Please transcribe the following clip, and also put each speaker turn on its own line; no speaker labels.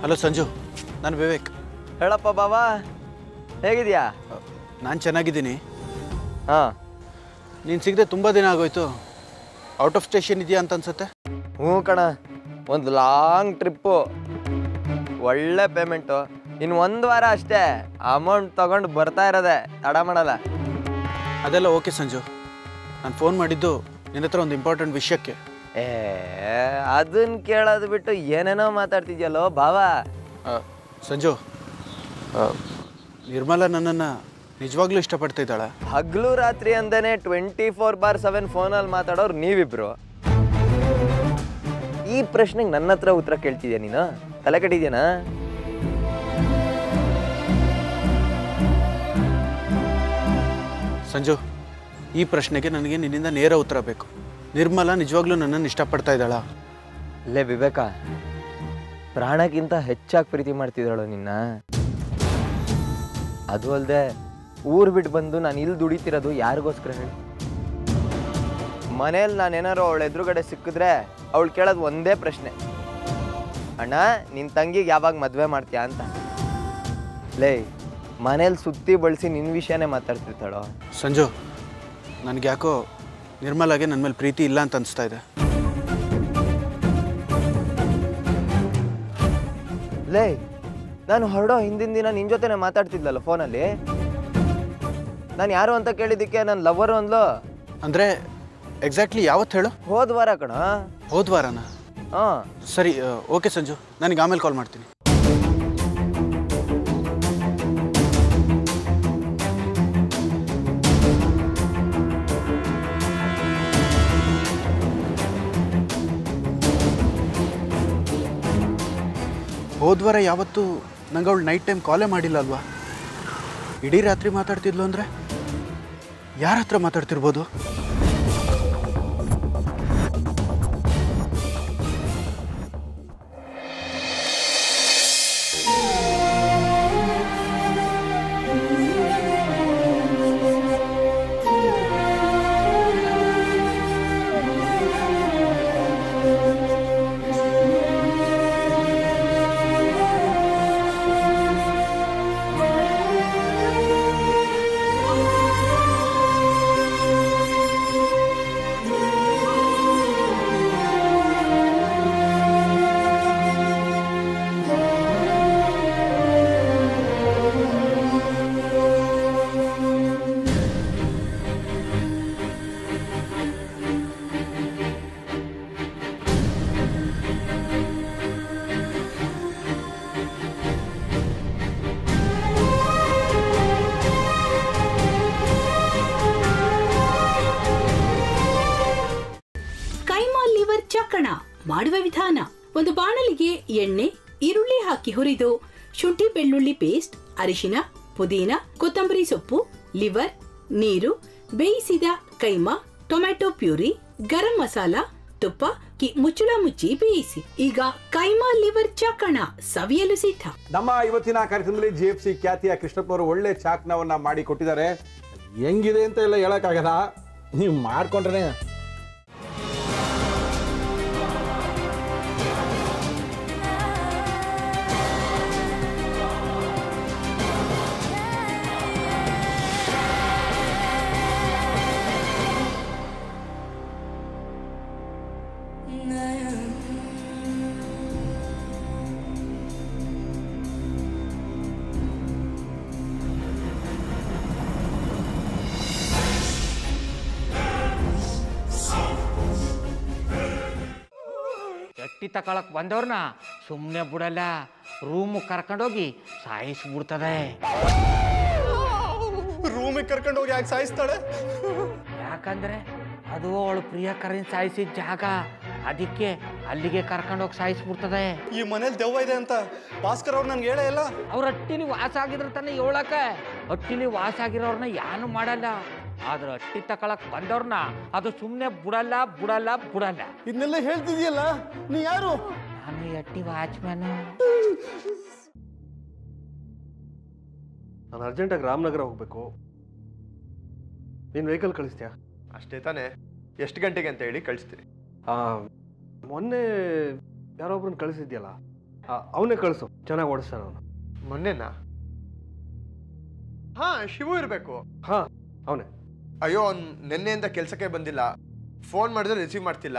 Hello Sanju, ನಾನು ವಿವೇಕ್.
ಹೇಳಪ್ಪ ಬಾಬಾ, ಹೇಗಿದೆಯಾ?
ನಾನು ಚೆನ್ನಾಗಿದ್ದೀನಿ.
ಹಾಂ,
ನೀನು ಸಿಗದೆ ತುಂಬ ದಿನ ಆಗೋಯ್ತು. ಔಟ್ ಆಫ್ ಸ್ಟೇಷನ್ ಇದೆಯಾ ಅಂತ ಅನ್ಸುತ್ತೆ.
ಹ್ಞೂ ಕಣ, ಒಂದು ಲಾಂಗ್ ಟ್ರಿಪ್ಪು, ಒಳ್ಳೆ ಪೇಮೆಂಟು. ಇನ್ನು 1 ವಾರ ಅಷ್ಟೇ ಅಮೌಂಟ್ ತಗೊಂಡು ಬರ್ತಾ ಇರೋದೆ, ತಡ ಮಾಡಲ್ಲ.
ಅದೆಲ್ಲ ಓಕೆ ಸಂಜು. ನಾನು ಫೋನ್ ಮಾಡಿದ್ದು ನಿನ್ನ ಹತ್ರ ಒಂದು ಇಂಪಾರ್ಟೆಂಟ್ ವಿಷಯಕ್ಕೆ.
ಅದನ್ನ ಕೇಳೋದು ಬಿಟ್ಟು ಏನೇನೋ ಮಾತಾಡ್ತಿದ್ಯಲ್ಲೋ ಬಾವಾ.
ಸಂಜು, ನಿರ್ಮಲಾ ನನ್ನನ್ನು ನಿಜವಾಗ್ಲೂ ಇಷ್ಟಪಡ್ತಾ ಇದ್ದಾಳೆ.
ಹಗಲು ರಾತ್ರಿ ಅಂದೇನೆ 24/7 ಫೋನಲ್ಲಿ ಮಾತಾಡೋರು ನೀವಿಬ್ರು. ಈ ಪ್ರಶ್ನೆಗೆ ನನ್ನ ಹತ್ರ ಉತ್ತರ ಕೇಳ್ತಿದ್ಯಾ ನೀನು? ತಲೆ ಕೆಟ್ಟಿದ್ಯಾನಾ?
ಸಂಜು, ಈ ಪ್ರಶ್ನೆಗೆ ನನಗೆ ನಿನ್ನಿಂದ ನೇರ ಉತ್ತರ ಬೇಕು. ನಿರ್ಮಲಾ ನಿಜವಾಗ್ಲೂ ನನ್ನನ್ನು ಇಷ್ಟಪಡ್ತಾ ಇದ್ದಾಳಾ?
ಲೇ ವಿವೇಕ, ಪ್ರಾಣಕ್ಕಿಂತ ಹೆಚ್ಚಾಗಿ ಪ್ರೀತಿ ಮಾಡ್ತಿದ್ದಾಳು ನಿನ್ನ. ಅದು ಅಲ್ಲದೆ ಊರು ಬಿಟ್ಟು ಬಂದು ನಾನು ಇಲ್ಲಿ ದುಡಿತಿರೋದು ಯಾರಿಗೋಸ್ಕರ ಹೇಳಿ? ಮನೇಲಿ ನಾನೇನಾರು ಅವಳ ಎದುರುಗಡೆ ಸಿಕ್ಕಿದ್ರೆ ಅವಳು ಕೇಳೋದು ಒಂದೇ ಪ್ರಶ್ನೆ, ಅಣ್ಣ ನಿನ್ನ ತಂಗಿಗೆ ಯಾವಾಗ ಮದುವೆ ಮಾಡ್ತೀಯಾ ಅಂತ. ಲೇ, ಮನೇಲಿ ಸುತ್ತಿ ಬಳಸಿ ನಿನ್ನ ವಿಷಯನೇ ಮಾತಾಡ್ತಿರ್ತಾಳೋ.
ಸಂಜು, ನನಗೆ ಯಾಕೋ ನಿರ್ಮಲಾಗೆ ನನ್ನ ಮೇಲೆ ಪ್ರೀತಿ ಇಲ್ಲ ಅಂತ ಅನಿಸ್ತಾ ಇದೆ.
ಲೇ, ನಾನು ಹೊರಡೋ ಹಿಂದಿನ ದಿನ ನಿನ್ನ ಜೊತೆನೇ ಮಾತಾಡ್ತಿದ್ಲಲ್ಲ ಫೋನಲ್ಲಿ. ನಾನು ಯಾರು ಅಂತ ಕೇಳಿದ್ದಕ್ಕೆ ನಾನು ಲವ್ವರು ಅಂದ್ಲು.
ಅಂದರೆ ಎಕ್ಸಾಕ್ಟ್ಲಿ ಯಾವತ್ತು ಹೇಳು?
ಹೋದ ವಾರ ಕಣ.
ಹೋದ ವಾರನ?
ಹಾಂ,
ಸರಿ, ಓಕೆ ಸಂಜು, ನನಗೆ ಆಮೇಲೆ ಕಾಲ್ ಮಾಡ್ತೀನಿ. ಹೋದ್ವಾರ ಯಾವತ್ತೂ ನಂಗೆ ಅವಳು ನೈಟ್ ಟೈಮ್ ಕಾಲೇ ಮಾಡಿಲ್ಲ ಅಲ್ವಾ? ಇಡೀ ರಾತ್ರಿ ಮಾತಾಡ್ತಿದ್ಲು ಅಂದರೆ ಯಾರ ಹತ್ರ ಮಾತಾಡ್ತಿರ್ಬೋದು?
ಚಕ್ಕಣ ಮಾಡುವ ವಿಧಾನ: ಒಂದು ಬಾಣಲಿಗೆ ಎಣ್ಣೆ, ಈರುಳ್ಳಿ ಹಾಕಿ ಹುರಿದು ಶುಂಠಿ ಬೆಳ್ಳುಳ್ಳಿ ಪೇಸ್ಟ್, ಅರಿಶಿನ, ಪುದೀನ, ಕೊತ್ತಂಬರಿ ಸೊಪ್ಪು, ಲಿವರ್, ನೀರು, ಬೇಯಿಸಿದ ಕೈಮಾ, ಟೊಮ್ಯಾಟೊ ಪ್ಯೂರಿ, ಗರಂ ಮಸಾಲ, ತುಪ್ಪ ಮುಚ್ಚಳ ಮುಚ್ಚಿ ಬೇಯಿಸಿ. ಈಗ ಕೈಮಾ ಲಿವರ್ ಚಾಕಣ ಸವಿಯಲು ಸಿದ್ಧ.
ನಮ್ಮ ಇವತ್ತಿನ ಕಾರ್ಯಕ್ರಮದಲ್ಲಿ GFC ಖ್ಯಾತಿಯ ಕೃಷ್ಣಪ್ಪನವರು ಒಳ್ಳೆ ಚಾಕ್ನವನ್ನ ಮಾಡಿ ಕೊಟ್ಟಿದ್ದಾರೆ. ಹೆಂಗಿದೆ ಅಂತ ಎಲ್ಲ ಹೇಳಕ್ಕಾಗಲ್ಲ, ನೀವು ಮಾಡ್ಕೊಂಡ್ರೆ.
ಎಟ್ಟಿ ತಕೊಳಕ್ ಬಂದವ್ರನ್ನ ಸುಮ್ಮನೆ ಬಿಡಲ್ಲ, ರೂಮ್ ಕರ್ಕೊಂಡೋಗಿ ಸಾಯಿಸ್ಬಿಡ್ತದೆ.
ರೂಮಿಗೆ ಕರ್ಕೊಂಡೋಗಿ ಯಾಕೆ ಸಾಯಿಸ್ತಾಳೆ?
ಯಾಕಂದ್ರೆ ಅದು ಅವಳು ಪ್ರಿಯಕರನ್ ಸಾಯಿಸಿದ ಜಾಗ, ಅದಕ್ಕೆ ಅಲ್ಲಿಗೆ ಕರ್ಕೊಂಡೋಗಿ ಸಾಯಿಸ್ಬಿಡ್ತದೆ.
ಈ ಮನೇಲಿ ದೆವ್ವ ಇದೆ ಅಂತ ಭಾಸ್ಕರ್ ಅವ್ರು ನನ್ಗೆ ಹೇಳೇ ಇಲ್ಲ.
ಅವ್ರ ಹಟ್ಟಿಲಿ ವಾಸ ಆಗಿದ್ರ ತಾನೆ ಹೇಳಕ. ಹಟ್ಟಿಲಿ ವಾಸ ಆಗಿರೋರ್ನ ಯಾನು ಮಾಡಲ್ಲ, ಆದ್ರೆ ಹಟ್ಟಿ ತಕೊಳಕ್ ಬಂದವ್ರನ್ನ ಅದು ಸುಮ್ಮನೆ ಬಿಡಲ್ಲ ಬಿಡಲ್ಲ ಬಿಡಲ್ಲ.
ಇದನ್ನೆಲ್ಲ ಹೇಳ್ತಿದ್ಯಲ್ಲ, ನೀ ಯಾರು?
ನಾನು ಹಟ್ಟಿ ವಾಚ್ಮ್ಯಾನು.
ನಾನು ಅರ್ಜೆಂಟಾಗಿ ರಾಮನಗರ ಹೋಗ್ಬೇಕು. ನೀನು ವೆಹಿಕಲ್ ಕಳಿಸ್ತೀಯಾ?
ಅಷ್ಟೇ ತಾನೇ, ಎಷ್ಟು ಗಂಟೆಗೆ ಅಂತ ಹೇಳಿ ಕಳಿಸ್ತೀನಿ.
ಮೊನ್ನೆ ಯಾರೊಬ್ರನ್ನ ಕಳಿಸಿದ್ಯಲ್ಲ, ಅವನೇ ಕಳಿಸು, ಚೆನ್ನಾಗಿ ಓಡಿಸ್ತಾನೆ ಅವನು.
ಮೊನ್ನೆನಾ? ಹಾ, ಶಿವು ಇರಬೇಕು.
ಹಾಂ, ಅವನೇ.
ಅಯ್ಯೋ, ಅವ್ನು ನಿನ್ನೆಯಿಂದ ಕೆಲಸಕ್ಕೆ ಬಂದಿಲ್ಲ. ಫೋನ್ ಮಾಡಿದ್ರೆ ರಿಸೀವ್ ಮಾಡ್ತಿಲ್ಲ.